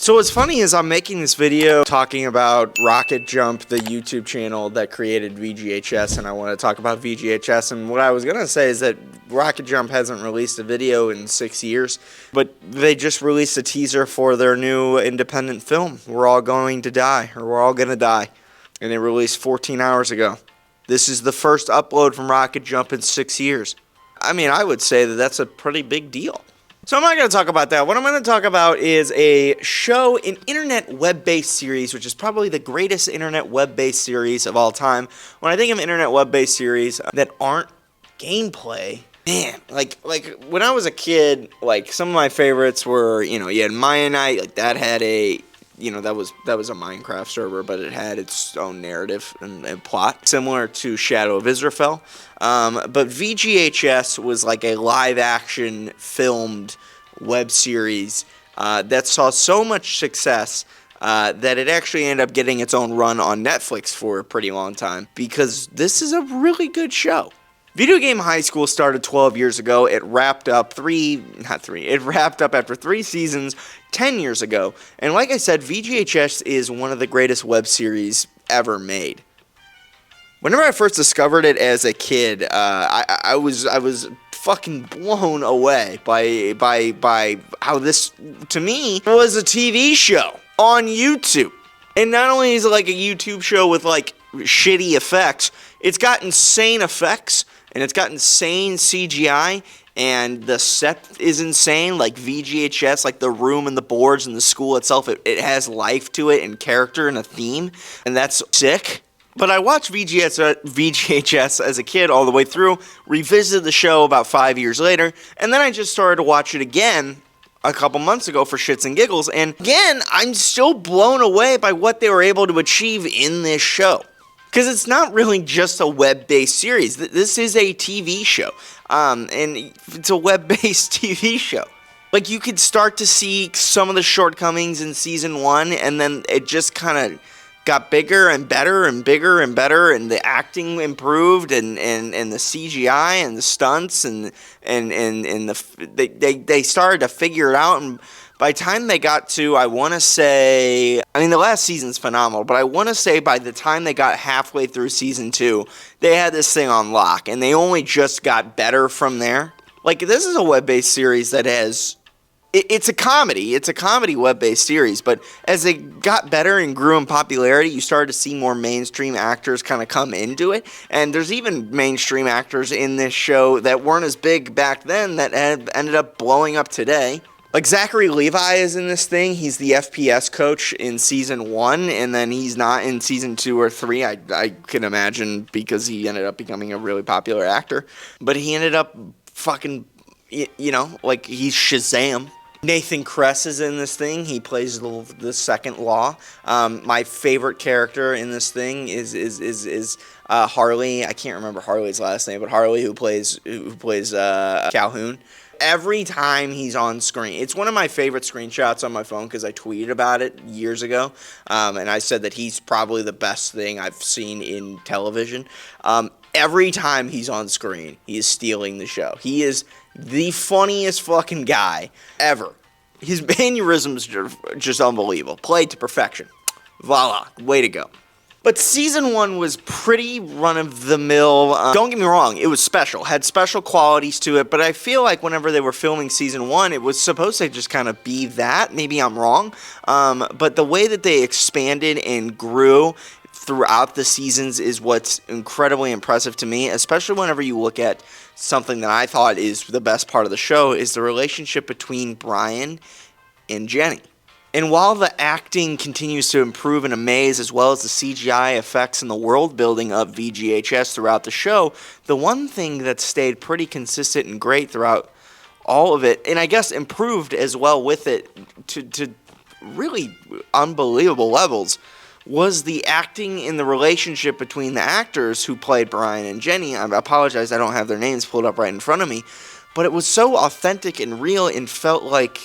So what's funny is I'm making this video talking about RocketJump, the YouTube channel that created VGHS, and I want to talk about VGHS. And what I was going to say is that RocketJump hasn't released a video in 6 years, but they just released a teaser for their new independent film, We're All Going to Die, or We're All Gonna Die, and they released 14 hours ago. This is the first upload from RocketJump in 6 years. I mean, I would say that that's a pretty big deal. So I'm not going to talk about that. What I'm going to talk about is a show, an internet web-based series, which is probably the greatest internet web-based series of all time. When I think of internet web-based series that aren't gameplay, man, like when I was a kid, like some of my favorites were, you had Maya Knight, like that had a, that was a Minecraft server, but it had its own narrative and plot, similar to Shadow of Israfel. But VGHS was like a live-action filmed web series that saw so much success that it actually ended up getting its own run on Netflix for a pretty long time, because this is a really good show. Video Game High School started 12 years ago. It wrapped up after 3 seasons 10 years ago. And like I said, VGHS is one of the greatest web series ever made. Whenever I first discovered it as a kid, I was fucking blown away by how this, to me, was a TV show on YouTube. And not only is it like a YouTube show with like shitty effects, it's got insane effects. And it's got insane CGI, and the set is insane, like VGHS, like the room and the boards and the school itself, it has life to it and character and a theme, and that's sick. But I watched VGHS as a kid all the way through, revisited the show about 5 years later, and then I just started to watch it again a couple months ago for shits and giggles, and again, I'm still blown away by what they were able to achieve in this show. Because it's not really just a web-based series. This is a TV show. And it's a web-based TV show. Like, you could start to see some of the shortcomings in Season 1, and then it just kind of got bigger and better and bigger and better, and the acting improved, and the CGI and the stunts, and they started to figure it out, and by the time they got to, I want to say, the last season's phenomenal, but I want to say by the time they got halfway through Season 2, they had this thing on lock, and they only just got better from there. Like, this is a web-based series that has, it's a comedy web-based series, but as they got better and grew in popularity, you started to see more mainstream actors kind of come into it, and there's even mainstream actors in this show that weren't as big back then that ended up blowing up today. Like, Zachary Levi is in this thing. He's the FPS coach in Season 1, and then he's not in Season 2 or 3, I can imagine, because he ended up becoming a really popular actor. But he ended up fucking, like, he's Shazam. Nathan Kress is in this thing. He plays the second Law. My favorite character in this thing is Harley. I can't remember Harley's last name, but Harley, who plays Calhoun. Every time he's on screen, it's one of my favorite screenshots on my phone because I tweeted about it years ago, and I said that he's probably the best thing I've seen in television. Every time he's on screen, he is stealing the show. He is the funniest fucking guy ever. His mannerisms are just unbelievable. Played to perfection. Voila. Way to go. But Season 1 was pretty run-of-the-mill. Don't get me wrong, it was special. Had special qualities to it, but I feel like whenever they were filming Season 1, it was supposed to just kind of be that. Maybe I'm wrong. But the way that they expanded and grew throughout the seasons is what's incredibly impressive to me, especially whenever you look at something that I thought is the best part of the show, is the relationship between Brian and Jenny. And while the acting continues to improve and amaze, as well as the CGI effects and the world building of VGHS throughout the show, the one thing that stayed pretty consistent and great throughout all of it, and I guess improved as well with it to really unbelievable levels, was the acting in the relationship between the actors who played Brian and Jenny. I apologize, I don't have their names pulled up right in front of me, but it was so authentic and real and felt like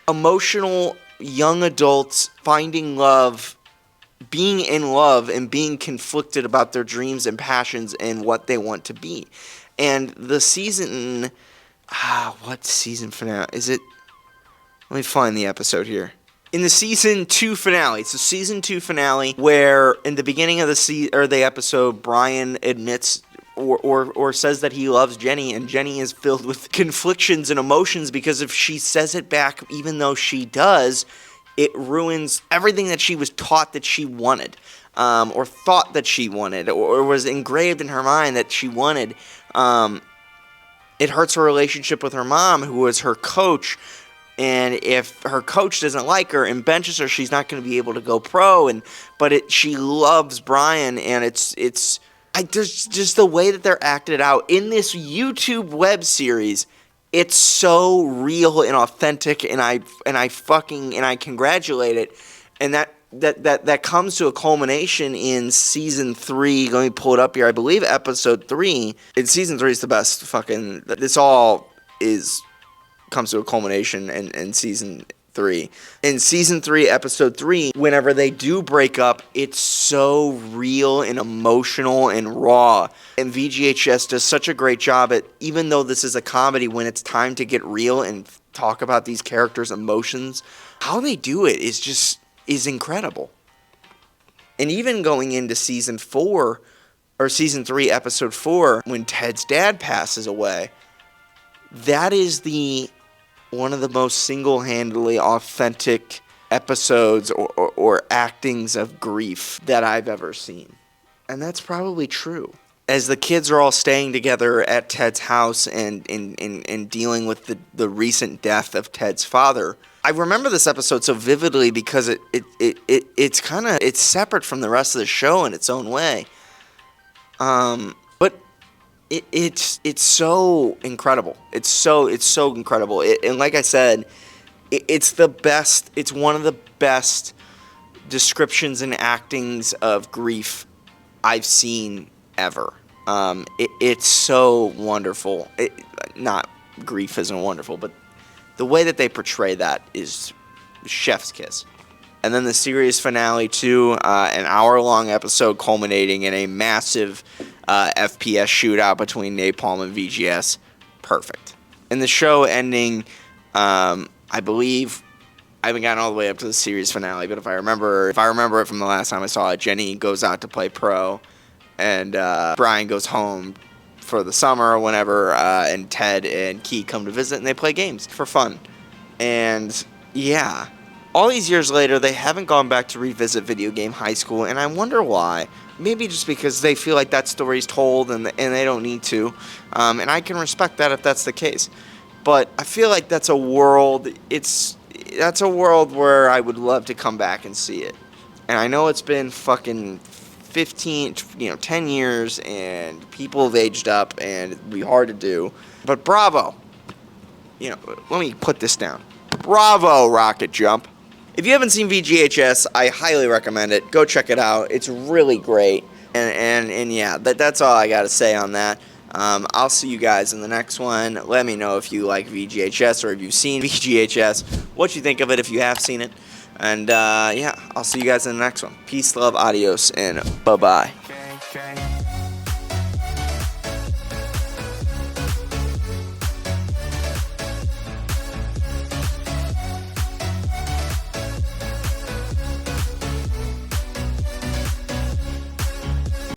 emotional young adults finding love, being in love, and being conflicted about their dreams and passions and what they want to be. And the season, what season finale? Is it, let me find the episode here. In the season 2 finale, it's the season 2 finale where in the beginning of the episode, Brian admits or says that he loves Jenny, and Jenny is filled with conflictions and emotions because if she says it back, even though she does, it ruins everything that she was taught that she wanted, or thought that she wanted, or was engraved in her mind that she wanted. It hurts her relationship with her mom, who was her coach. And if her coach doesn't like her and benches her, she's not going to be able to go pro. But she loves Brian, and it's just the way that they're acted out in this YouTube web series. It's so real and authentic, and I congratulate it. And that comes to a culmination in season 3. Let me pull it up here. I believe episode 3. In season 3 is the best fucking. This all comes to a culmination in season 3. In season 3, episode 3, whenever they do break up, it's so real and emotional and raw. And VGHS does such a great job at, even though this is a comedy, when it's time to get real and talk about these characters' emotions, how they do it is incredible. And even going into season 4, or season 3, episode 4, when Ted's dad passes away, that is one of the most single-handedly authentic episodes or actings of grief that I've ever seen. And that's probably true. As the kids are all staying together at Ted's house and dealing with the recent death of Ted's father, I remember this episode so vividly because it's separate from the rest of the show in its own way. But it's so incredible. It's so incredible. And like I said, it's the best. It's one of the best descriptions and actings of grief I've seen ever. It's so wonderful. Not grief isn't wonderful, but the way that they portray that is chef's kiss. And then the series finale too, an hour-long episode culminating in a massive FPS shootout between Napalm and VGS. Perfect. And the show ending, I believe, I haven't gotten all the way up to the series finale, but if I remember it from the last time I saw it, Jenny goes out to play pro, and Brian goes home for the summer or whenever, and Ted and Key come to visit, and they play games for fun. And yeah, all these years later, they haven't gone back to revisit Video Game High School, and I wonder why. Maybe just because they feel like that story's told and they don't need to. And I can respect that if that's the case. But I feel like that's a world where I would love to come back and see it. And I know it's been fucking 10 years, and people have aged up, and it'd be hard to do. But bravo. Let me put this down. Bravo, RocketJump. If you haven't seen VGHS, I highly recommend it. Go check it out. It's really great. And yeah, that's all I got to say on that. I'll see you guys in the next one. Let me know if you like VGHS or if you've seen VGHS, what you think of it if you have seen it. And yeah, I'll see you guys in the next one. Peace, love, adios, and bye-bye.